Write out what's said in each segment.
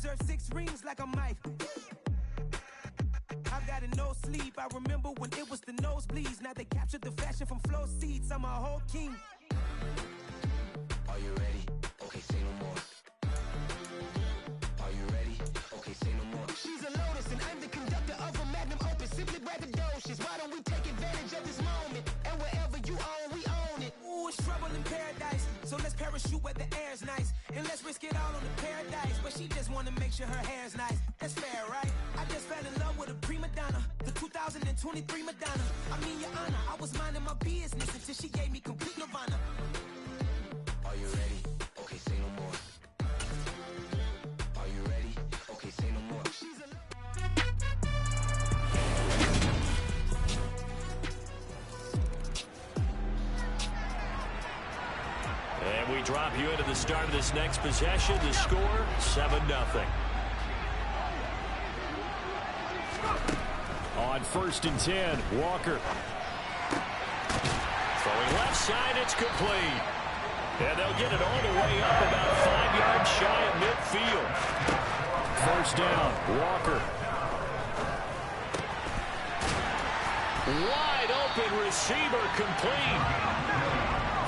deserve 6 rings like a Mike. I've got no sleep. I remember when it was the nosebleeds. Now they captured the fashion from flow seats. I'm a whole king. Are you ready? Okay, say no more. Are you ready? Okay, say no more. She's a lotus and I'm the conductor of a magnum opus. Simply braggadocious. Why don't we take advantage of this moment? And wherever you own, we own it. Ooh, it's trouble in paradise. So let's parachute where the air's nice. And let's risk it all on the paradise. But she just wanna make sure her hair's nice. That's fair, right? I just fell in love with a prima donna. The 2023 Madonna. I mean, your honor, I was minding my business until she gave me complete nirvana. Are you ready? Okay, say no more. Are you ready? Okay, say no more. And we drop you into the start of this next possession. The score, 7-0. On 1st and 10, Walker. Throwing left side, it's complete. And they'll get it all the way up about 5 yards shy of midfield. 1st down, Walker. Wide open receiver complete.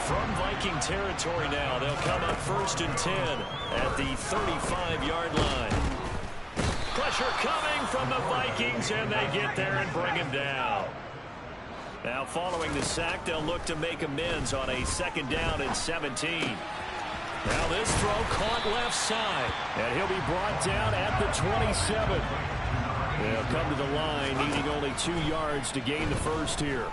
From Viking territory now, they'll come up 1st and 10 at the 35-yard line. Pressure coming from the Vikings, and they get there and bring him down. Now, following the sack, they'll look to make amends on a 2nd down and 17. Now this throw caught left side, and he'll be brought down at the 27. They'll come to the line, needing only 2 yards to gain the first here.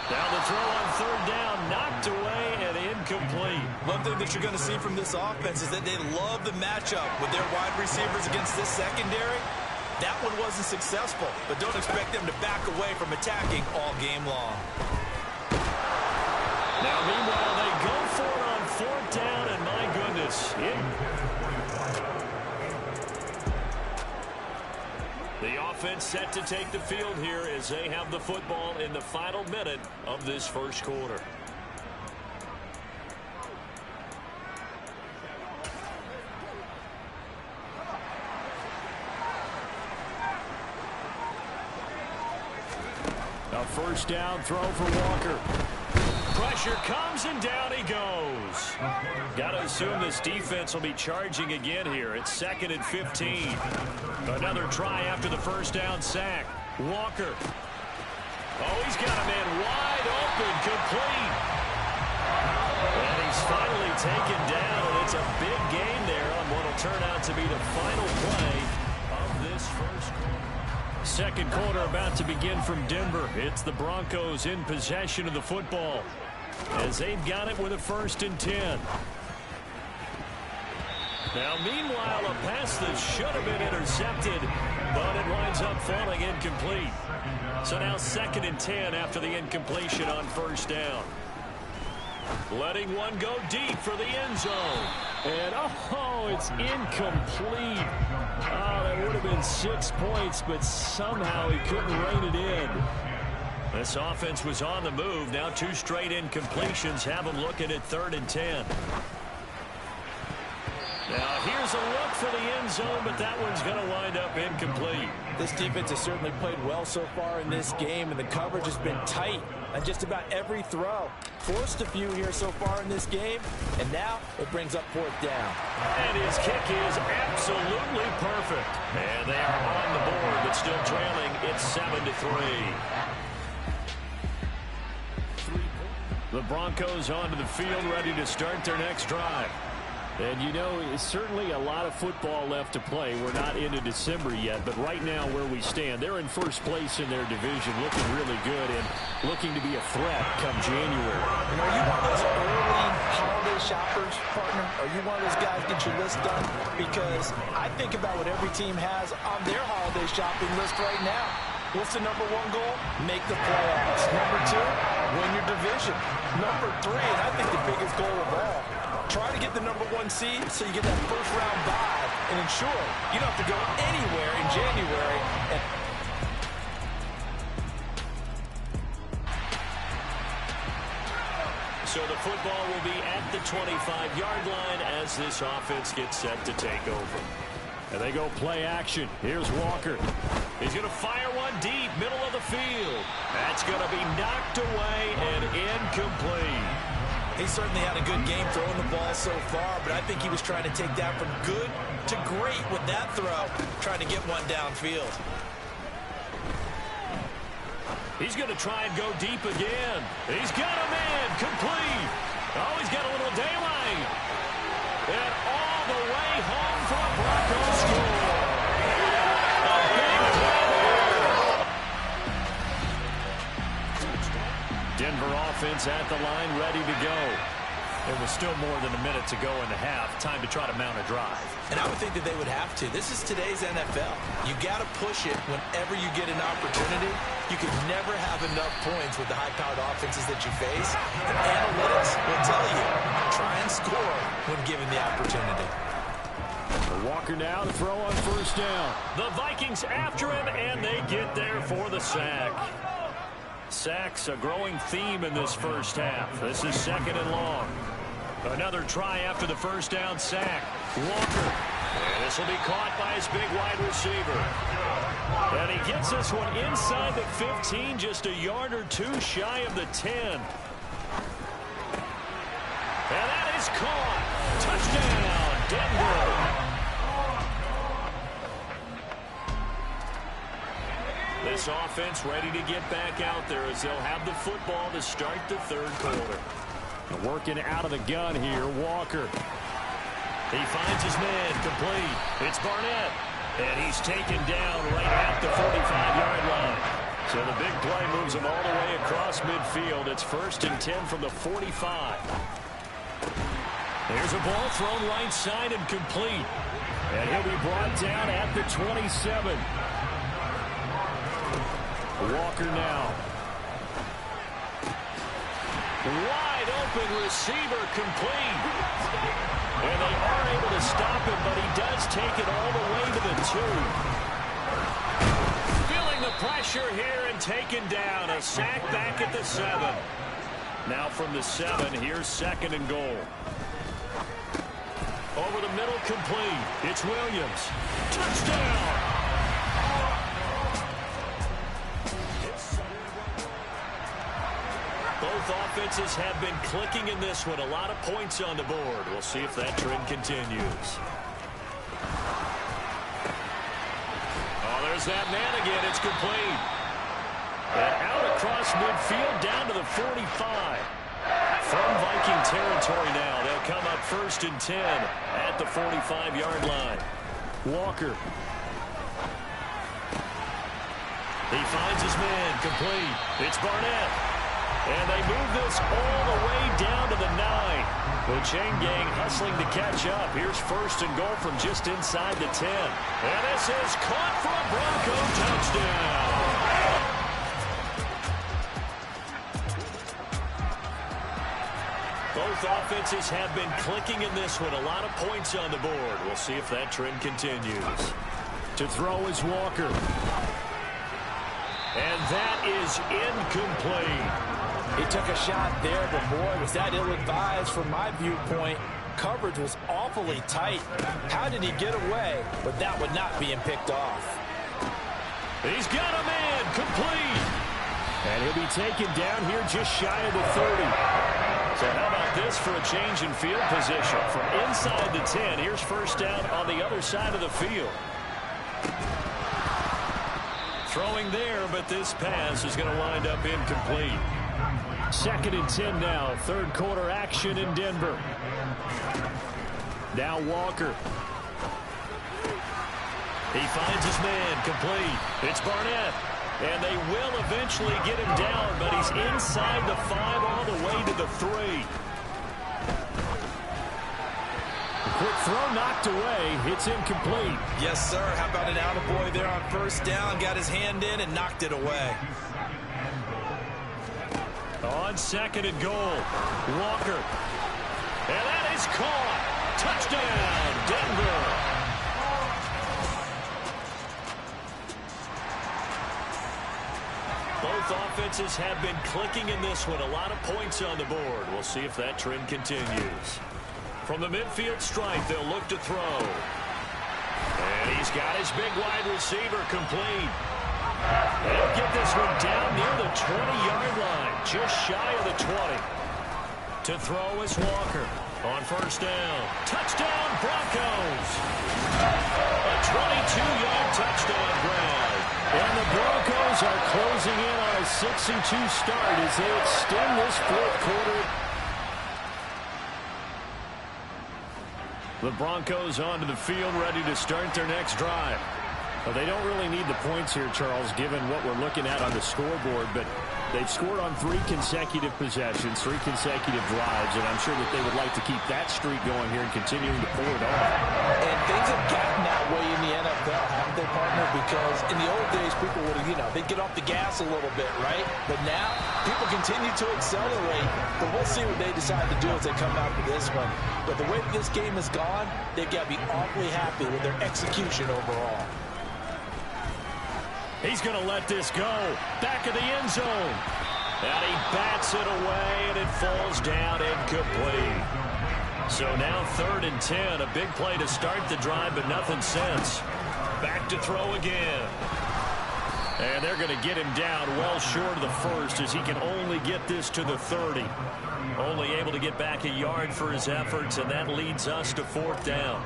Now the throw on 3rd down, knocked away and incomplete. One thing that you're going to see from this offense is that they love the matchup with their wide receivers against this secondary. That one wasn't successful, but don't expect them to back away from attacking all game long. Now, meanwhile, they go for it on 4th down, and my goodness, the offense set to take the field here as they have the football in the final minute of this 1st quarter. A 1st down throw for Walker. Pressure comes and down he goes. Got to assume this defense will be charging again here. It's 2nd and 15. Another try after the 1st down sack. Walker. Oh, he's got a man wide open, complete. And he's finally taken down, and it's a big gain there on what will turn out to be the final play of this 1st quarter. 2nd quarter about to begin from Denver. It's the Broncos in possession of the football as they've got it with a 1st and 10. Now, meanwhile, a pass that should have been intercepted, but it winds up falling incomplete. So now 2nd and 10 after the incompletion on 1st down. Letting one go deep for the end zone. And, oh, it's incomplete. Oh, that would have been 6 points, but somehow he couldn't rein it in. This offense was on the move. Now 2 straight incompletions have them looking at 3rd and 10. Now here's a look for the end zone, but that one's going to wind up incomplete. This defense has certainly played well so far in this game, and the coverage has been tight on just about every throw. Forced a few here so far in this game, and now it brings up 4th down. And his kick is absolutely perfect. And they are on the board, but still trailing. It's 7-3. The Broncos onto the field, ready to start their next drive. And, you know, it's certainly a lot of football left to play. We're not into December yet, but right now where we stand, they're in 1st place in their division, looking really good and looking to be a threat come January. And are you one of those early holiday shoppers, partner? Are you one of those guys get your list done? Because I think about what every team has on their holiday shopping list right now. What's the #1 goal? Make the playoffs. #2, win your division. #3, and I think the biggest goal of all, try to get the #1 seed so you get that 1st round bye and ensure you don't have to go anywhere in January. So the football will be at the 25-yard line as this offense gets set to take over. And they go play action. Here's Walker. He's going to fire one deep, middle of the field. That's going to be knocked away and incomplete. He certainly had a good game throwing the ball so far, but I think he was trying to take that from good to great with that throw, trying to get one downfield. He's going to try and go deep again. He's got a man, complete. Oh, he's got a little daylight. And all the way home for a Broncos score. A big play there. Denver offense at the line, ready to go. There was still more than a minute to go in the half. Time to try to mount a drive. And I would think that they would have to. This is today's NFL. You got to push it whenever you get an opportunity. You can never have enough points with the high-powered offenses that you face. And analytics will tell you, try and score when given the opportunity. Walker now to throw on first down. The Vikings after him, and they get there for the sack. Sacks a growing theme in this first half. This is second and long. Another try after the first down sack. Walker. And this will be caught by his big wide receiver. And he gets this one inside the 15, just a yard or two shy of the 10. And that is caught. Touchdown, Denver. This offense ready to get back out there as they'll have the football to start the third quarter. Working out of the gun here, Walker. He finds his man, complete. It's Barnett. And he's taken down right at the 45-yard line. So the big play moves him all the way across midfield. It's 1st and 10 from the 45. There's a ball thrown right side and complete. And he'll be brought down at the 27. Walker now. Wide open receiver, complete. And they are able to stop him, but he does take it all the way to the 2. Feeling the pressure here and taken down. A sack back at the 7. Now from the 7, here's 2nd and goal. Over the middle, complete. It's Williams. Touchdown! Both offenses have been clicking in this one. A lot of points on the board. We'll see if that trend continues. Oh, there's that man again. It's complete. And out across midfield down to the 45. From Viking territory now. They'll come up 1st and 10 at the 45-yard line. Walker. He finds his man, complete. It's Barnett. And they move this all the way down to the 9. The chain gang hustling to catch up. Here's 1st and goal from just inside the 10. And this is caught for a Bronco touchdown. Both offenses have been clicking in this one. A lot of points on the board. We'll see if that trend continues. To throw is Walker. And that is incomplete. He took a shot there, but boy, was that ill-advised from my viewpoint. Coverage was awfully tight. How did he get away? But that would not be him picked off. He's got a man, complete. And he'll be taken down here just shy of the 30. So how about this for a change in field position? From inside the 10, here's 1st down on the other side of the field. Throwing there, but this pass is going to wind up incomplete. 2nd and 10 now. 3rd quarter action in Denver. Now Walker. He finds his man, complete. It's Barnett. And they will eventually get him down, but he's inside the 5 all the way to the 3. Quick throw knocked away. It's incomplete. Yes, sir. How about an attaboy there on 1st down? Got his hand in and knocked it away. On 2nd and goal, Walker. And that is caught. Touchdown, Denver. Both Both offenses have been clicking in this one. A lot of points on the board. We'll see if that trend continues. From the midfield stripe, they'll look to throw. And he's got his big wide receiver complete. They'll get this one down near the 20-yard line, just shy of the 20. To throw is Walker on first down. Touchdown, Broncos. A 22-yard touchdown grab. And the Broncos are closing in on a 6-2 start as they extend this fourth quarter. The Broncos onto the field, ready to start their next drive. Well, they don't really need the points here, Charles, given what we're looking at on the scoreboard, but they've scored on 3 consecutive possessions, 3 consecutive drives, and I'm sure that they would like to keep that streak going here and continuing to pour it on. And things have gotten that way in the NFL, haven't they, partner? Because in the old days, people would have, they'd get off the gas a little bit, right? But now, people continue to accelerate. But we'll see what they decide to do as they come out to this one. But the way that this game has gone, they've got to be awfully happy with their execution overall. He's going to let this go. Back of the end zone. And he bats it away, and it falls down incomplete. So now 3rd and 10. A big play to start the drive, but nothing since. Back to throw again. And they're going to get him down well short of the first as he can only get this to the 30. Only able to get back a yard for his efforts, and that leads us to 4th down.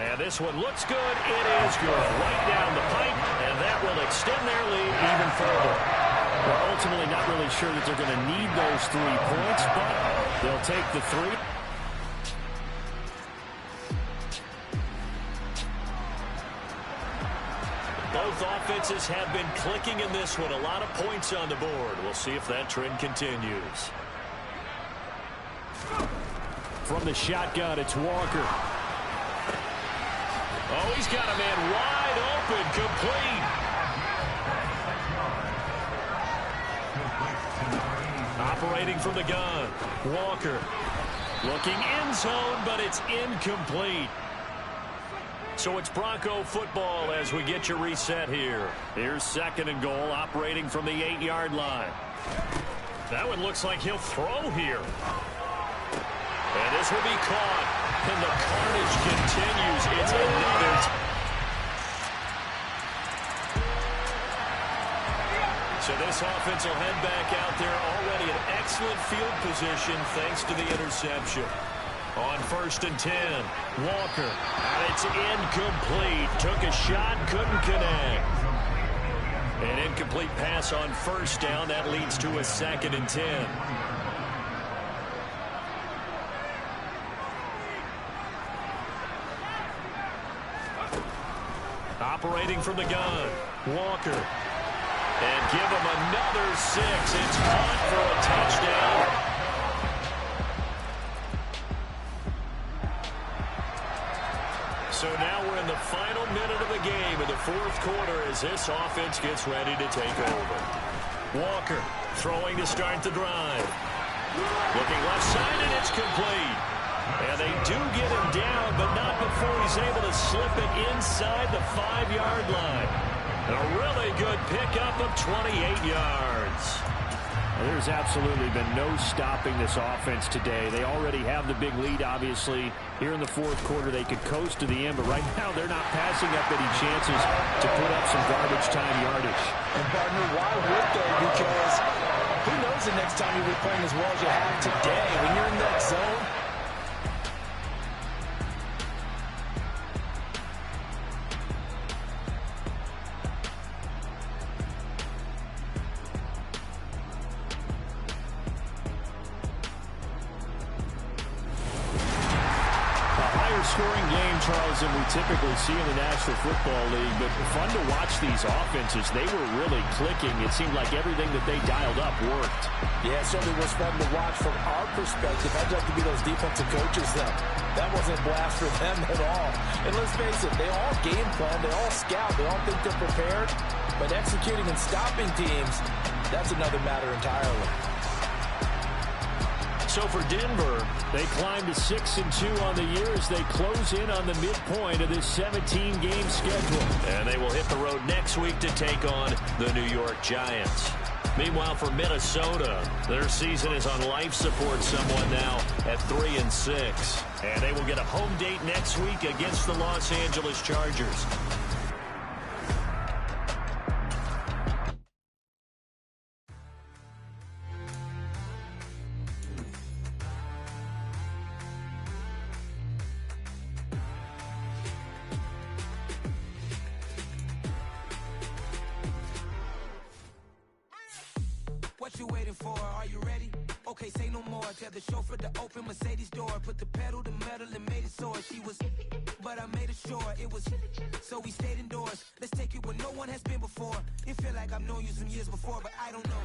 And this one looks good. It is good. Right down the pipe, and that will extend their lead even further. We're ultimately not really sure that they're going to need those 3 points, but they'll take the 3. Both offenses have been clicking in this one. A lot of points on the board. We'll see if that trend continues. From the shotgun, it's Walker. Oh, he's got a man wide open, complete. Operating from the gun, Walker. Looking end zone, but it's incomplete. So it's Bronco football as we get you reset here. Here's 2nd and goal, operating from the 8-yard line. That one looks like he'll throw here. And this will be caught. And the carnage continues. It's another. So this offense will head back out there. Already an excellent field position thanks to the interception. On 1st and 10, Walker. And it's incomplete. Took a shot, couldn't connect. An incomplete pass on 1st down. That leads to a 2nd and 10. Operating from the gun, Walker. And give him another 6. It's caught for a touchdown. So now we're in the final minute of the game in the 4th quarter as this offense gets ready to take over. Walker throwing to start the drive. Looking left side, and it's complete. And they do get him down, but not before he's able to slip it inside the 5-yard line. A really good pickup of 28 yards. There's absolutely been no stopping this offense today. They already have the big lead, obviously. Here in the 4th quarter, they could coast to the end, but right now they're not passing up any chances to put up some garbage time yardage. And, partner, why would they? Because who knows the next time you'll be playing as well as you have today. When you're in that zone, scoring game, Charles, than we typically see in the National Football League, but fun to watch these offenses. They were really clicking. It seemed like everything that they dialed up worked. Yeah, it certainly was fun to watch from our perspective. I'd love to be those defensive coaches, though. That wasn't a blast for them at all. And let's face it, they all game plan, they all scout, they all think they're prepared, but executing and stopping teams, that's another matter entirely. So for Denver, they climb to 6-2 on the year as they close in on the midpoint of this 17-game schedule. And they will hit the road next week to take on the New York Giants. Meanwhile, for Minnesota, their season is on life support somewhat now at 3-6. And they will get a home date next week against the Los Angeles Chargers. What you waiting for? Are you ready? Okay, say no more. Tell the chauffeur to open Mercedes door. Put the pedal to metal and made it soar. She was, but I made it sure it was. So we stayed indoors. Let's take it where no one has been before. It feel like I've known you some years before, but I don't know.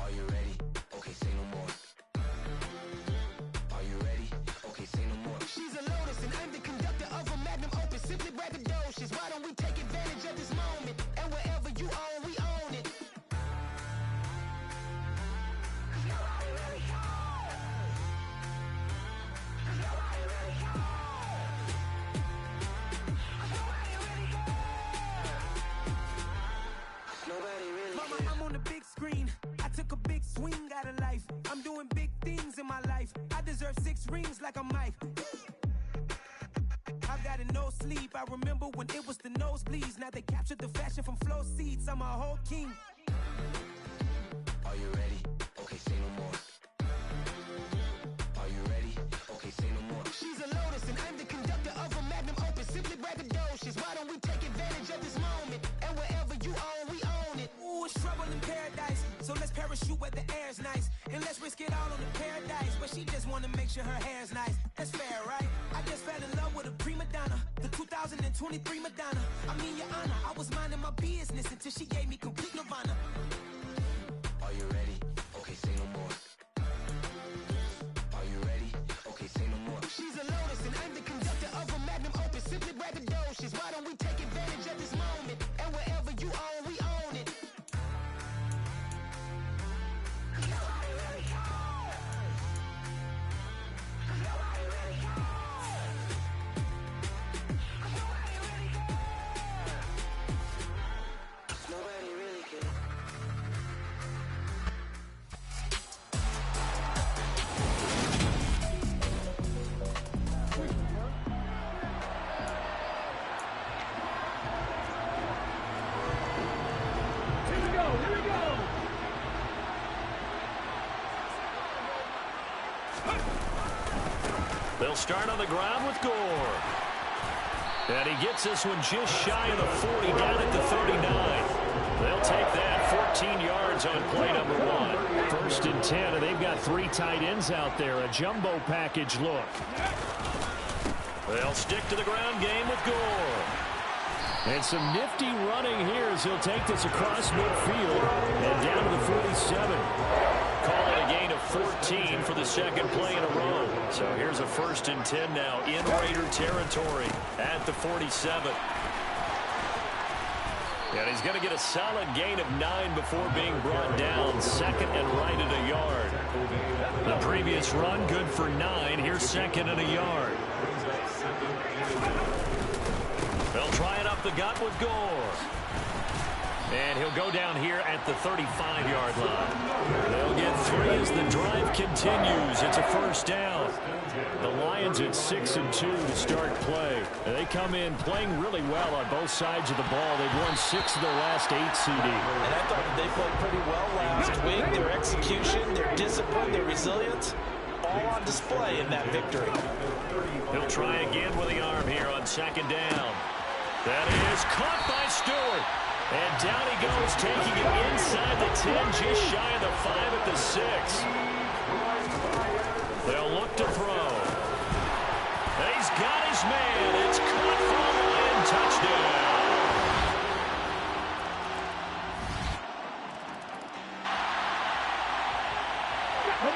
Are you ready? Okay, say no more. Are you ready? Okay, say no more. She's a Lotus and I'm the conductor of a magnum opus. Simply braggadocious. Why don't we take advantage of this moment? And wherever you own, we own it. Mama, I'm on the big screen. I took a big swing out of life. I'm doing big things in my life. I deserve 6 rings like I'm Mike. I've got no sleep. I remember when it was the nosebleeds. Now they captured the fashion from flow seats. I'm a whole king. Are you ready? Okay, say no more. Are you ready? Okay, say no more. She's a Lotus and I'm the conductor of a magnum opus. Simply braggadocious. Why don't we take advantage of this moment? And wherever you own, we own it. Ooh, it's trouble in paradise. So let's parachute where the air's nice. And let's risk it all on the paradise. But she just wanna make sure her hair's nice. That's fair, right? I just fell in love with a prima donna. The 2023 Madonna. I mean, your honor, I was minding my business until she gave me complete nirvana. Are you ready? Okay, say no more. Are you ready? Okay, say no more. She's a Lotus and I'm the conductor of a magnum opus. Simply braggadocious. Why don't we take advantage of this moment? And wherever you own, we own it. Nobody really cares. They'll start on the ground with Gore. And he gets this one just shy of the 40, down at the 39. They'll take that 14 yards on play number 1. 1st and 10, and they've got 3 tight ends out there. A jumbo package look. They'll stick to the ground game with Gore. And some nifty running here as he'll take this across midfield and down to the 47. Call it a gain of 14 for the second play in a row. So here's a 1st and 10 now in Raider territory at the 47. And he's going to get a solid gain of 9 before being brought down. 2nd and right at a yard. The previous run good for 9. Here's 2nd and a yard. They'll try it up the gut with Gore. And he'll go down here at the 35-yard line. They'll get 3 as the drive continues. It's a 1st down. The Lions at 6-2 to start play. They come in playing really well on both sides of the ball. They've won 6 of their last 8, CD. And I thought that they played pretty well last week. Their execution, their discipline, their resilience, all on display in that victory. He'll try again with the arm here on 2nd down. That is caught by Stewart. And down he goes, taking it inside the 10, just shy of the 5 at the 6. They'll look to throw. And he's got his man. It's caught for a Lion touchdown.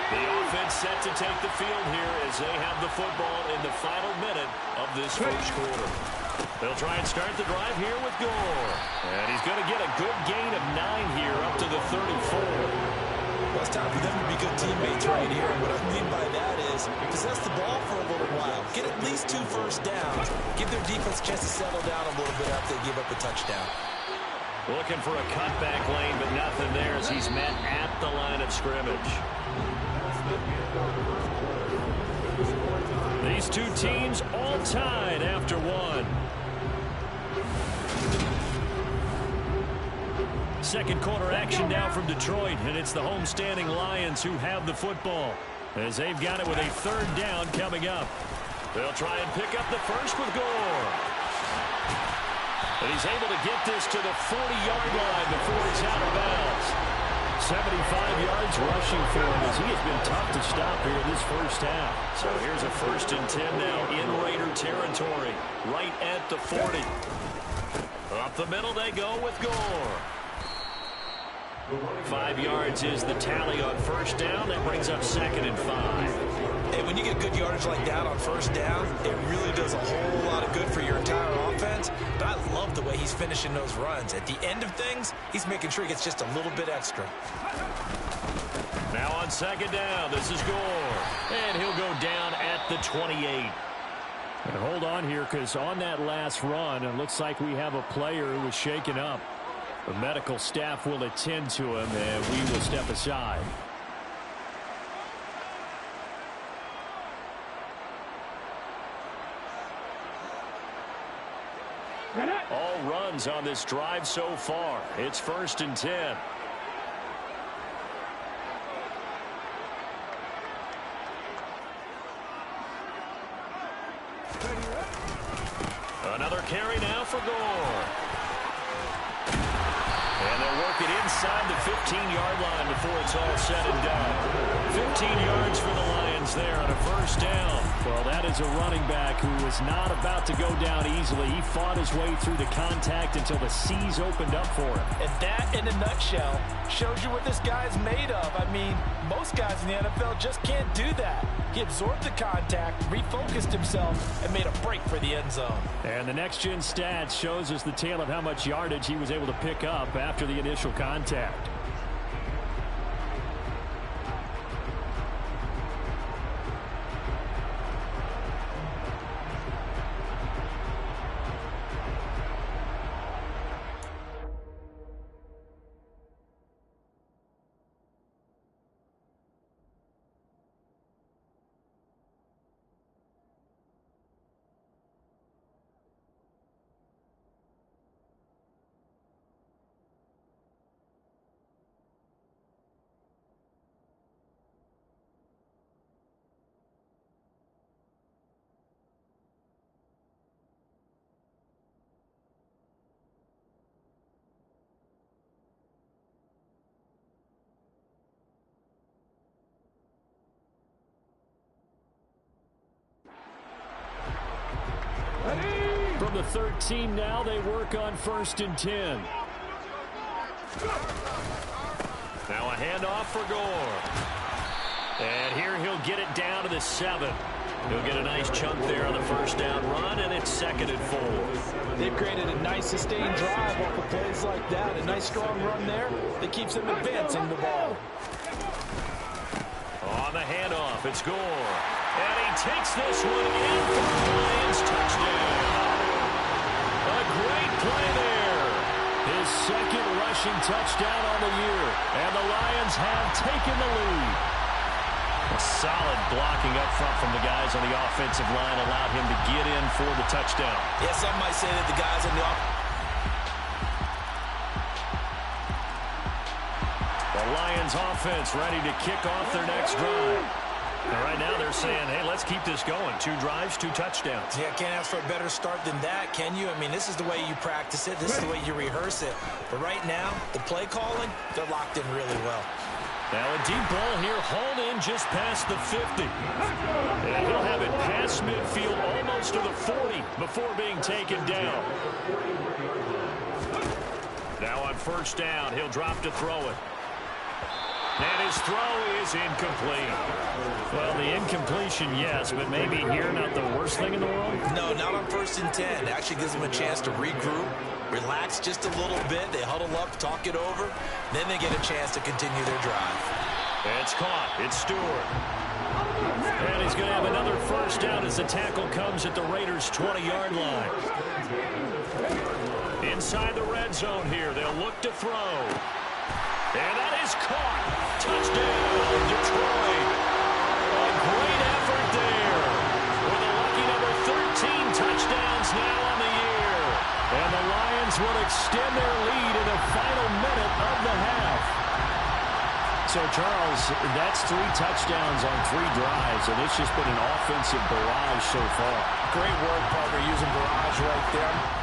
The offense set to take the field here as they have the football in the final minute of this 1st quarter. They'll try and start the drive here with Gore. And he's going to get a good gain of 9 here up to the 34. Well, it's time for them to be good teammates right here. And what I mean by that is possess the ball for a little while. Get at least 2 first downs. Give their defense a chance to settle down a little bit after they give up a touchdown. Looking for a cutback lane, but nothing there as he's met at the line of scrimmage. These two teams all tied after one. Second quarter action now from Detroit, and it's the homestanding Lions who have the football as they've got it with a 3rd down coming up. They'll try and pick up the first with Gore. And he's able to get this to the 40-yard line before he's out of bounds. 75 yards rushing for him as he has been tough to stop here in this first half. So here's a 1st and 10 now in Raider territory, right at the 40. Up the middle they go with Gore. 5 yards is the tally on 1st down. That brings up 2nd and 5. Hey, when you get good yardage like that on 1st down, it really does a whole lot of good for your entire offense. But I love the way he's finishing those runs. At the end of things, he's making sure he gets just a little bit extra. Now on 2nd down, this is Gore. And he'll go down at the 28. And hold on here, because on that last run, it looks like we have a player who was shaken up. The medical staff will attend to him, and we will step aside. All runs on this drive so far. It's 1st and 10. Another carry now for Gore. And they'll work it inside the 15-yard line before it's all said and done. 15 yards for the Lions there on a 1st down. Well, that is a running back who was not about to go down easily. He fought his way through the contact until the seas opened up for him. And that, in a nutshell, shows you what this guy's made of. I mean, most guys in the NFL just can't do that. He absorbed the contact, refocused himself, and made a break for the end zone. And the next-gen stats shows us the tale of how much yardage he was able to pick up after the initial contact. From the 13 now, they work on 1st and 10. Now a handoff for Gore. And here he'll get it down to the 7. He'll get a nice chunk there on the 1st down run, and it's 2nd and 4. They've created a nice sustained drive off of plays like that. A nice strong run there that keeps them advancing the ball. On the handoff, it's Gore. And he takes this one in for the Lions touchdown. A great play there. His 2nd rushing touchdown on the year. And the Lions have taken the lead. A solid blocking up front from the guys on the offensive line allowed him to get in for the touchdown. Yeah, some might say that the guys on the The Lions offense ready to kick off their next drive. And right now they're saying, hey, let's keep this going. 2 drives, 2 touchdowns. Yeah, can't ask for a better start than that, can you? I mean, this is the way you practice it. This is the way you rehearse it. But right now, the play calling, they're locked in really well. Now a deep ball here, hauled in just past the 50. And he'll have it past midfield almost to the 40 before being taken down. Now on 1st down, he'll drop to throw it. And his throw is incomplete. Well, the incompletion, yes, but maybe here not the worst thing in the world? No, not on 1st and 10. It actually gives them a chance to regroup, relax just a little bit. They huddle up, talk it over. Then they get a chance to continue their drive. It's caught. It's Stewart. And he's going to have another first down as the tackle comes at the Raiders' 20-yard line. Inside the red zone here, they'll look to throw. And that is caught. Touchdown, Detroit. A great effort there. With a lucky number 13 touchdowns now on the year. And the Lions will extend their lead in the final minute of the half. So, Charles, that's 3 touchdowns on 3 drives, and it's just been an offensive barrage so far. Great work, partner, using barrage right there.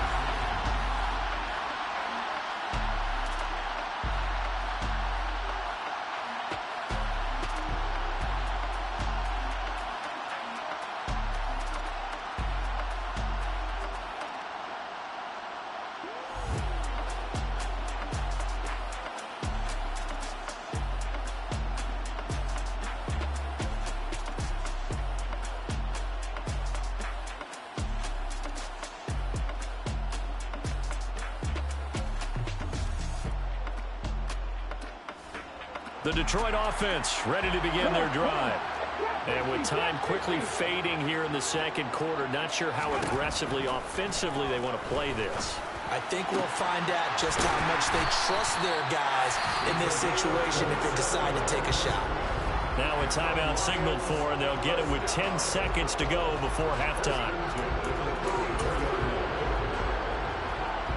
The Detroit offense ready to begin their drive. And with time quickly fading here in the second quarter, not sure how aggressively, offensively they want to play this. I think we'll find out just how much they trust their guys in this situation if they decide to take a shot. Now a timeout signaled for, and they'll get it with 10 seconds to go before halftime.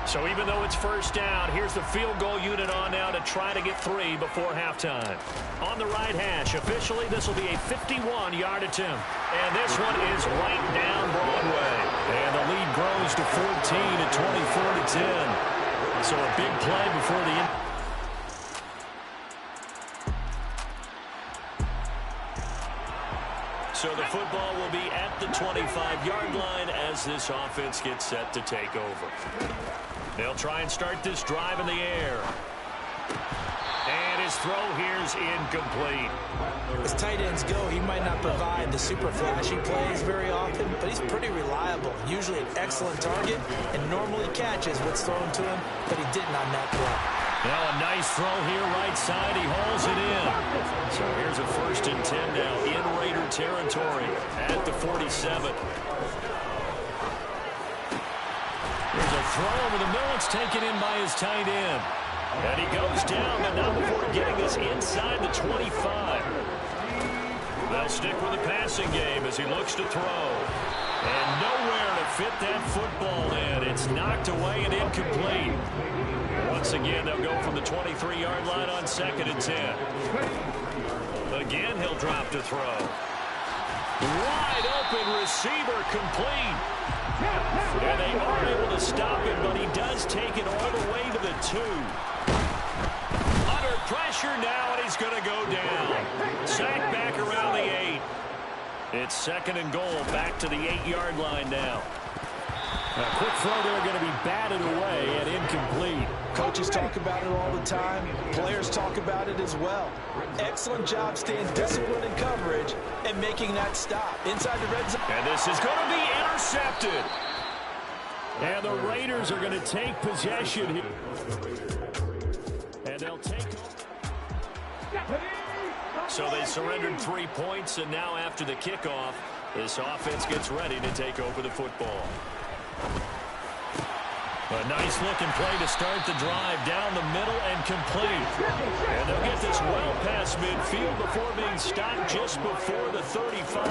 So even though it's first down, here's the field goal unit on now to try to get 3 before halftime. On the right hash, officially this will be a 51-yard attempt. And this one is right down Broadway. And the lead grows to 14 at 24-10. So a big play before the end. So the football will be at the 25-yard line as this offense gets set to take over. They'll try and start this drive in the air. And his throw here's incomplete. As tight ends go, he might not provide the super flashy plays very often, but he's pretty reliable. Usually an excellent target and normally catches what's thrown to him, but he didn't on that play. Now a nice throw here right side. He hauls it in. So here's a 1st and 10 now in Raider territory at the 47. There's a throw over the middle. It's taken in by his tight end. And he goes down, but not before getting us inside the 25. They'll stick with the passing game as he looks to throw. And nowhere to fit that football in. It's knocked away and incomplete. Once again, they'll go from the 23-yard line on 2nd and 10. Again, he'll drop to throw. Wide open receiver complete. And they aren't able to stop it, but he does take it all the way to the 2. Under pressure now, and he's going to go down. Sacked back around the 8. It's 2nd and goal, back to the 8-yard line now. A quick throw there going to be batted away and incomplete. Coaches talk about it all the time. Players talk about it as well. Excellent job staying disciplined in coverage and making that stop inside the red zone. And this is going to be intercepted. And the Raiders are going to take possession here. And they'll take. So they surrendered 3 points, and now after the kickoff, this offense gets ready to take over the football. A nice-looking play to start the drive down the middle and complete. And they'll get this well past midfield before being stopped just before the 35.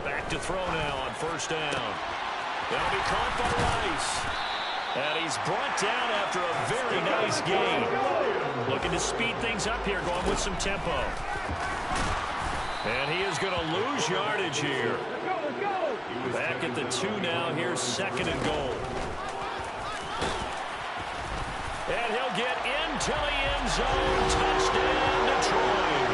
Back to throw now on 1st down. That'll be caught by Rice. And he's brought down after a very nice gain. Looking to speed things up here, going with some tempo. And he is going to lose yardage here. Back at the 2 now. Here's 2nd and goal. And he'll get into the end zone. Touchdown, Detroit.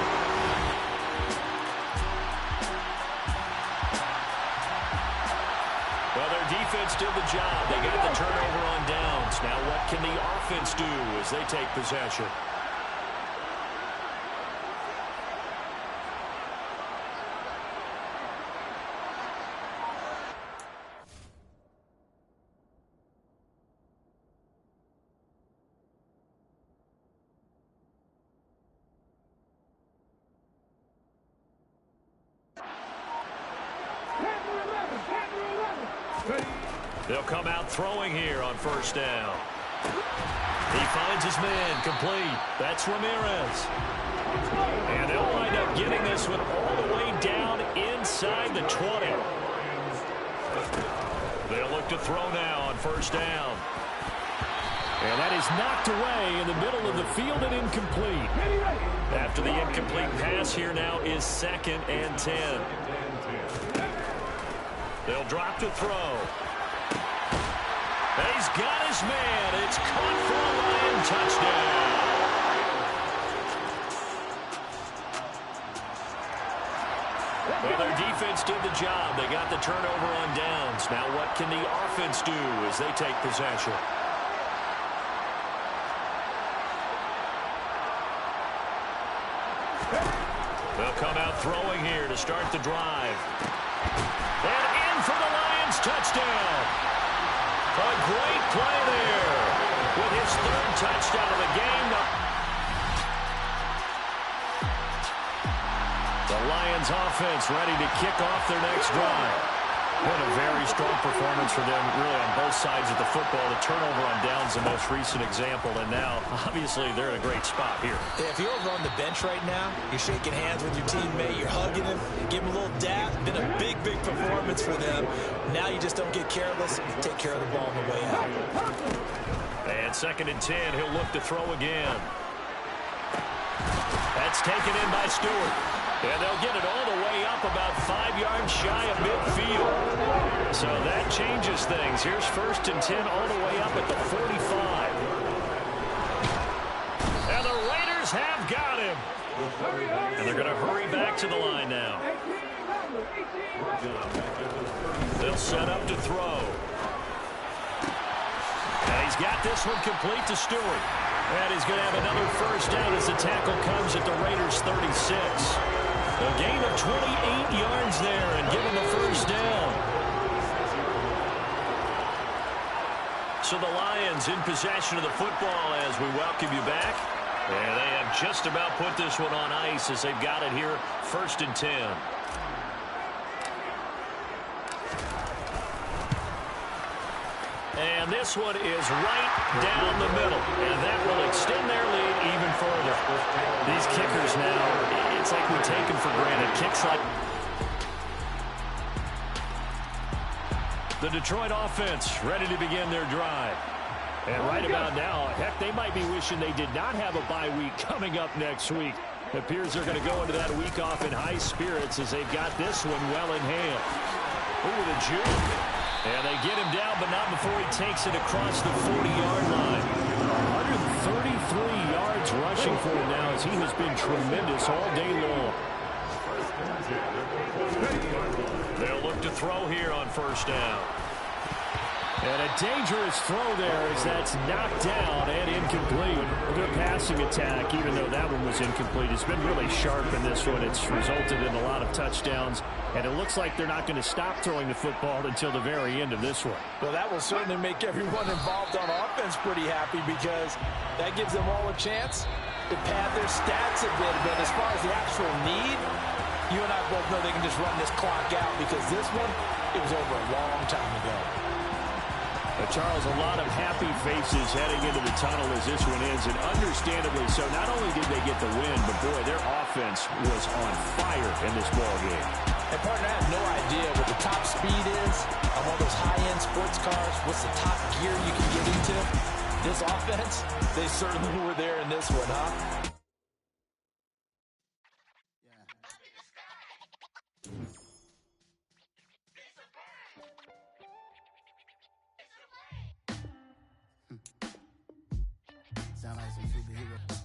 Well, their defense did the job. They got the turnover on downs. Now what can the offense do as they take possession? They'll come out throwing here on first down. He finds his man complete. That's Ramirez. And they'll wind up getting this one all the way down inside the 20. They'll look to throw now on first down. And that is knocked away in the middle of the field and incomplete. After the incomplete pass, here now is 2nd and 10. They'll drop to throw. And he's got his man. It's caught for a Lion touchdown. Well, their defense did the job. They got the turnover on downs. Now what can the offense do as they take possession? They'll come out throwing here to start the drive. And in for the Lions touchdown. A great play there with his 3rd touchdown of the game. The Lions offense ready to kick off their next drive. What a very strong performance for them, really, on both sides of the football. The turnover on downs, the most recent example, and now, obviously, they're in a great spot here. Yeah, if you're over on the bench right now, you're shaking hands with your teammate, you're hugging him, give him a little dap. Been a big, big performance for them. Now you just don't get careless. Take care of the ball on the way out. And 2nd and 10, he'll look to throw again. That's taken in by Stewart. And they'll get it all the way up about 5 yards shy of midfield. So that changes things. Here's 1st and 10 all the way up at the 45. And the Raiders have got him. And they're going to hurry back to the line now. They'll set up to throw. And he's got this one complete to Stewart. And he's going to have another first down as the tackle comes at the Raiders' 36. A gain of 28 yards there and give him the first down. So the Lions in possession of the football as we welcome you back. And they have just about put this one on ice as they've got it here, 1st and 10. And this one is right down the middle. And that will extend their lead even further. These kickers now, it's like we take them for granted. Kicks like the Detroit offense ready to begin their drive. And right about now, heck, they might be wishing they did not have a bye week coming up next week. It appears they're going to go into that week off in high spirits as they've got this one well in hand. Ooh, the juke. And they get him down, but not before he takes it across the 40-yard line. 133 yards rushing for him now as he has been tremendous all day long. They'll look to throw here on first down. And a dangerous throw there as that's knocked down and incomplete. Their passing attack, even though that one was incomplete, has been really sharp in this one. It's resulted in a lot of touchdowns. And it looks like they're not going to stop throwing the football until the very end of this one. Well, that will certainly make everyone involved on offense pretty happy because that gives them all a chance to pad their stats a bit. But as far as the actual need, you and I both know they can just run this clock out because this one, it was over a long time ago. Charles, a lot of happy faces heading into the tunnel as this one ends, and understandably so. Not only did they get the win, but boy, their offense was on fire in this ball game. And partner, I have no idea what the top speed is on one of those high-end sports cars. What's the top gear you can get into? This offense, they certainly were there in this one, huh? Sound like some superheroes.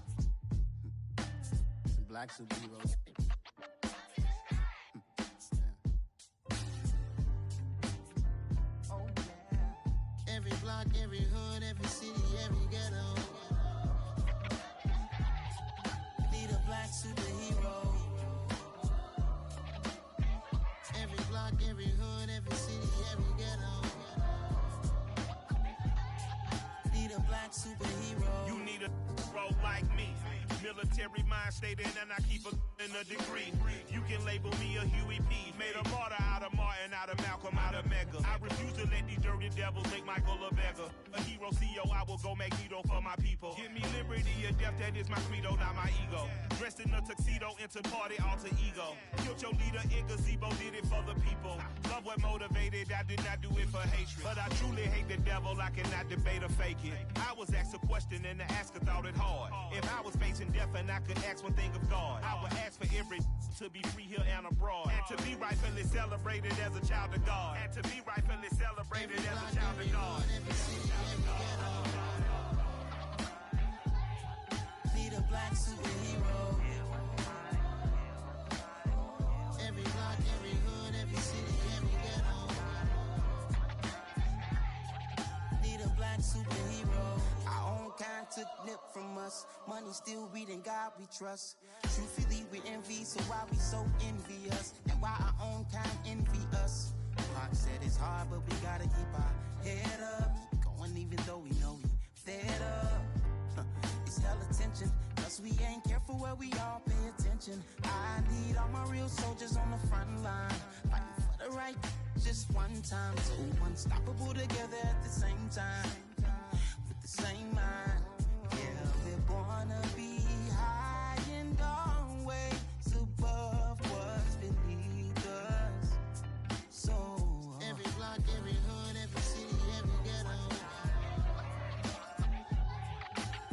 Some black superheroes. Oh, yeah. Every block, every hood, every city, every ghetto. Need a black superhero. Every block, every hood, every city, every ghetto. Need a black superhero. You need a role like me. Military mind stated, and I keep a degree. You can label me a Huey P. Made a martyr out of a Martin, out of Malcolm, out of Mega. I refuse to let these dirty devils make Michael a beggar. A hero CEO, I will go Magneto for my people. Give me liberty or death, that is my credo, not my ego. Dressed in a tuxedo, into party, alter ego. Killed your leader in gazebo, did it for the people. Love what motivated, I did not do it for hatred. But I truly hate the devil, I cannot debate or fake it. I was asked a question and the asker thought it hard. If I was facing death and I could ask one thing of God, I would ask for every to be free here and abroad. And to be rightfully celebrated as a child of God. And to be rightfully celebrated as a child of God. Need a black superhero. Every block, every hood, every city, every ghetto. Need a black superhero. Our own kind took nip from us. Money still reading God we trust. Truthfully we envy, so why we so envious? And why our own kind envy us? Pac said it's hard, but we gotta keep our head up. Going even though we know we fed up. It's hell attention, plus we ain't careful where we all pay attention. I need all my real soldiers on the front line, fighting for the right just one time. So unstoppable together at the same time, with the same mind. Yeah, we're born to be high and always above what's beneath us. So every block, every hood, every city, every ghetto.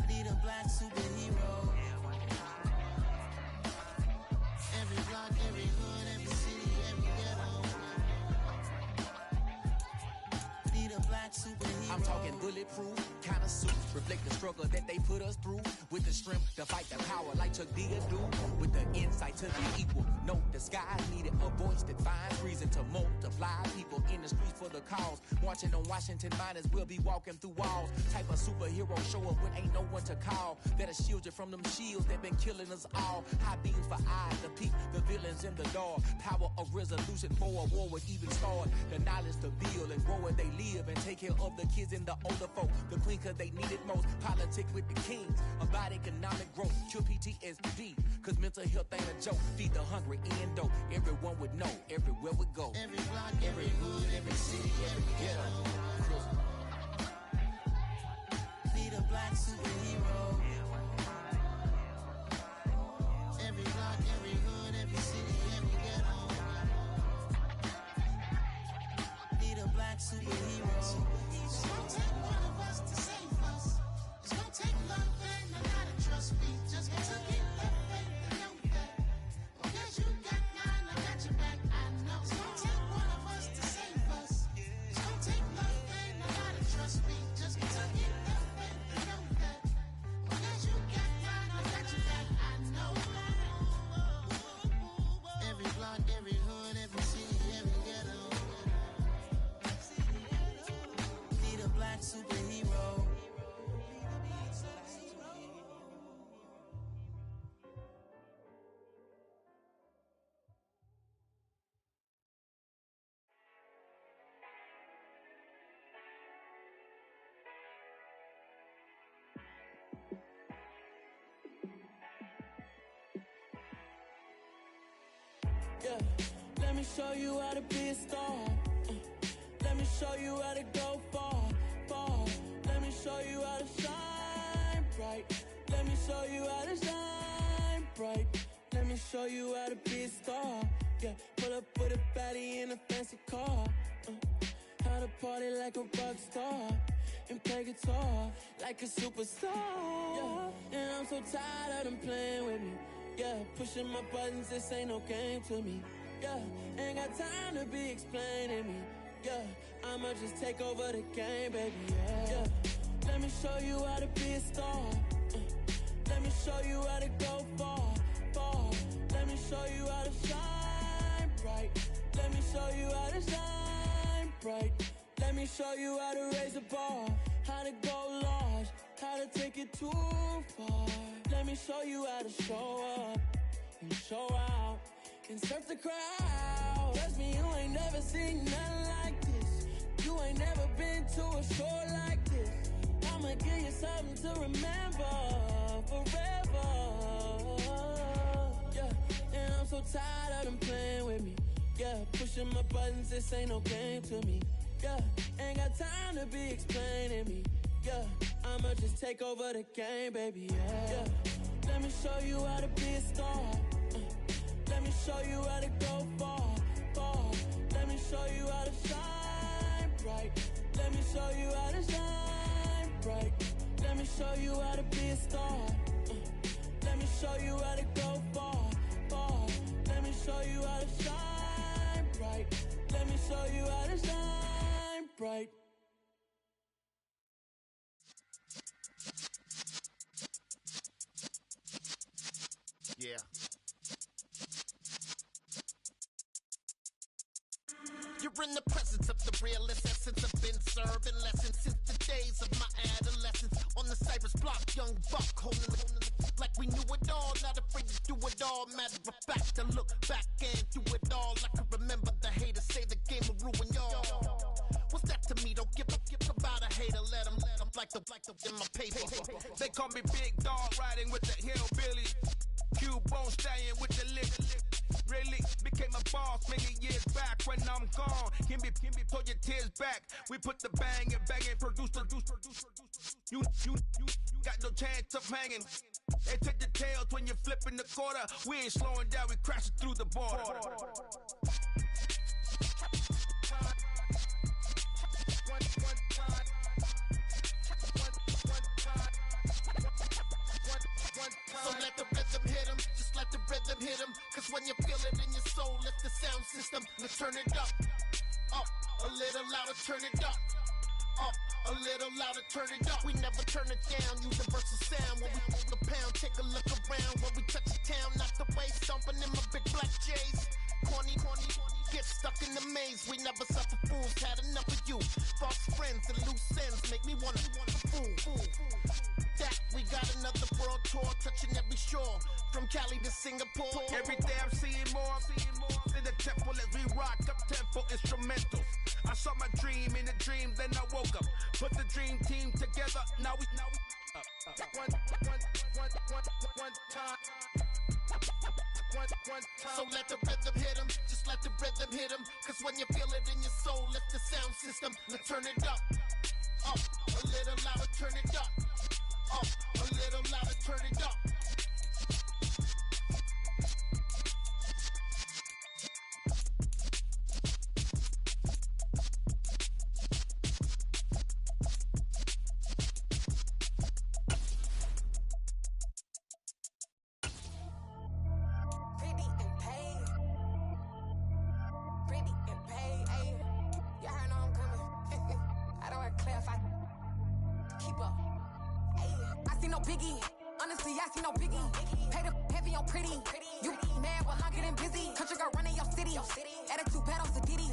Need a black superhero. Every block, every hood, every city, every ghetto. Need a black superhero. I'm talking bulletproof kind of suits, reflect the struggle that they put us through. With the strength to fight the power like Chuck D do. With the insight to be equal. No disguise needed, a voice that finds reason to multiply. People in the streets for the cause. Marching on Washington miners will be walking through walls. Type of superhero show up when ain't no one to call. That'll shield you from them shields that been killing us all. High beams for eyes to peep the villains in the dark. Power of resolution for a war would even start. The knowledge to build and grow where they live and take care of the kids and the older folk. The queen cause they need it most. Politic with the kings. About economic growth. Cure PTSD. Cause mental health ain't a joke. Feed the hungry and dope. Everyone would know. Everywhere we go. Every block, every hood, every city, every ghetto. Need a black superhero. Every block, every hood, every city, every ghetto. Need a black superhero. It's gonna take one of us to save us. It's gonna take love and a lot of trust. We just got to get love, faith, and know that. Because you got mine, I got your back. I know it's gonna take one of us to save us. It's gonna take love and a lot of trust. We just got to get love, faith, and know that. Because you got mine, I got your back. I know. Every block, every hood, every city, every ghetto. Need a black superhero. Yeah, let me show you how to be a star. Let me show you how to go far, far. Let me show you how to shine bright. Let me show you how to shine bright. Let me show you how to be a star. Yeah, pull up with a baddie in a fancy car. How to party like a rock star and play guitar like a superstar. Yeah, and I'm so tired of them playing with me. Yeah, pushing my buttons, this ain't no game to me. Yeah, ain't got time to be explaining me. Yeah, I'ma just take over the game, baby. Yeah, let me show you how to be a star. Let me show you how to go far, far. Let me show you how to shine bright. Let me show you how to shine bright. Let me show you how to raise a bar, how to go large, how to take it too far. Let me show you how to show up and show out and surf the crowd. Trust me, you ain't never seen nothing like this. You ain't never been to a show like this. I'ma give you something to remember forever. Yeah, and I'm so tired of them playing with me. Yeah, pushing pushing my buttons, this ain't no game to me. Yeah, ain't got time to be explaining me. Yeah, I'ma just take over the game, baby. Yeah. Let me show you how to be a star. Let me show you how to go far, far. Let me show you how to shine bright. Let me show you how to shine bright. Let me show you how to be a star. Let me show you how to go far, far. Let me show you how to shine bright. Let me show you how to shine bright. Yeah. You're in the presence of the realest essence. I've been serving lessons since the days of my adolescence. On the Cypress block, young buck holding like we knew it all. Not afraid to do it all. Matter of fact, to look back and do it all. I can remember the haters say the game will ruin y'all. What's that to me? Don't give about a hater. Let them like the in my paper. They call me Big Dog, riding with the hillbilly. Q-Bone staying with the lip. Really became a boss many years back. When I'm gone, can be pull your tears back. We put the bang and produce. You got no chance of hanging. They take the tails when you're flipping the quarter. We ain't slowing down, we crashing through the border. So let the rhythm hit him, just let the rhythm hit him. Cause when you feel it in your soul, lift the sound system. Let's turn it up, a little louder, turn it up, a little louder, turn it up. We never turn it down, universal sound. When we pull the pound, take a look around. When we touch the town, not the way, stomping in my big black J's. Corny, get stuck in the maze. We never suffer fools, had enough of you. False friends and loose ends make me wanna fool. That we got another world tour, touching every shore, from Cali to Singapore. Every day I'm seeing more in the temple as we rock up tempo instrumentals. I saw my dream in a dream, then I woke up. Put the dream team together, now we one time. So let the rhythm hit him, just let the rhythm hit him. Cause when you feel it in your soul, lift the sound system. Let's turn it up, a little louder, turn it up, a little louder, turn it up. Biggie, honestly, I see no biggie. Pay the heavy on pretty. You mad while I'm getting busy. Country girl running your city. Attitude bad on Diddy.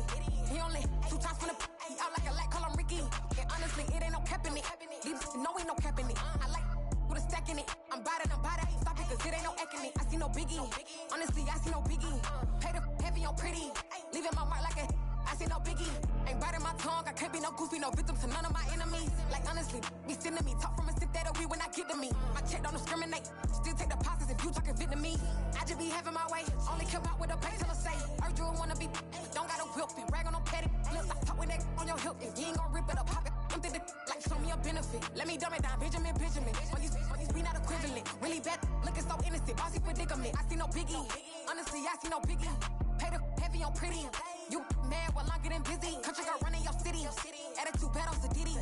He only 2 times from the he out like a light, call him Ricky. And honestly, it ain't no cap in it. These no ain't no cap in it. I like with a stack in it. I'm bad at stop it, cause it ain't no acting it. I see no biggie. Honestly, I see no biggie. Pay the heavy on pretty. Leaving my mark like a I see no biggie. Ain't biting my tongue. I can't be no goofy, no victim to none of my enemies. Like honestly, be sending me talk from a sip that we when I get to me. My check don't discriminate. Still take deposits if you talking Vietnamese. I just be having my way. Only come out with a pay till I say. Heard you wanna be. Don't got a whip. Be rag on no petty. Flips. I talk with that on your hip. If you ain't gon' rip it up, pop it. Empty the like show me a benefit. Let me dumb it down, Benjamin. All these we not equivalent. Really bad, looking so innocent. Bossy predicament. I see no biggie. Honestly, I see no biggie. Pay the heavy on pretty. You mad while I'm getting busy. Country girl running your city. Attitude bad on Diddy.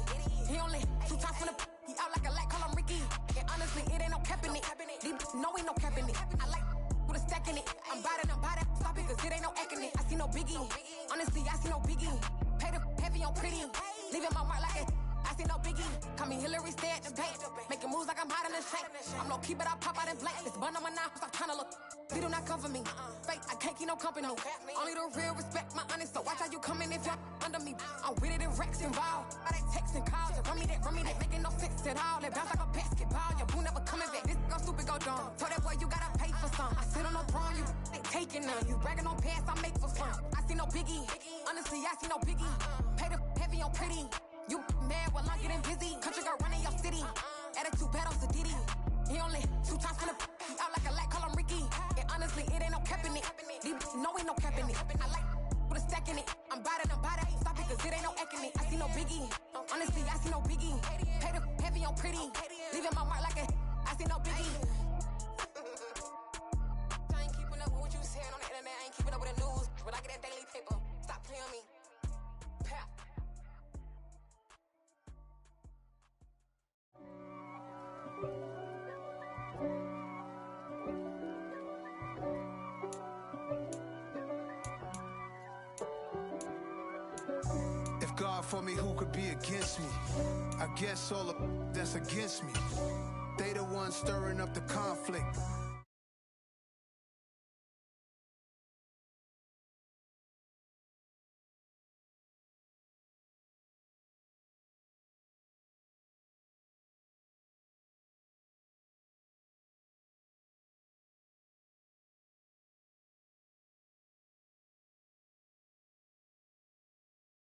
He only 2 times from the he out like a light, call him Ricky. And honestly, it ain't no cap in it. These no ain't no cap in it. I like with a stack in it. I'm bad at stop it, cause it ain't no acting it. I see no biggie. Honestly, I see no biggie. Pay the heavy on pretty. Leaving my mark like a I see no biggie. Call me Hillary, stay at the bank. Making moves like I'm hiding the shank. I'm low key, but I pop out in blank. This bun on my knife, I'm tryna look. They do not cover me. Fake, I can't keep no company. Only the real respect my honest. So watch how you coming if you're under me. I'm with it in Rex involved. All that text and calls. Run me that. Making no sense at all. They bounce like a basketball. Your boo never coming back. This go stupid, go dumb. Told that boy you gotta pay for some. I sit on no throne, you ain't taking none. You bragging on past, I make for fun. I see no biggie. Honestly, I see no biggie. Pay the heavy on pretty. You mad while I'm getting busy. Country girl running your city. Attitude bad on Diddy. He only 2 times from the he out like a light, call him Ricky. And honestly, it ain't no cap in it. These no ain't no cap in it. I like with a stack acting it. I'm about it, stop it, cause it ain't no acting it. I see no biggie, honestly, I see no biggie. Pay the heavy on pretty, leaving my mark like a, I see no biggie. I ain't keeping up with what you saying on the internet, I ain't keeping up with the news. When I get that daily paper, stop playing me. Pap. If God for me, who could be against me? I guess all the that's against me. They the ones stirring up the conflict.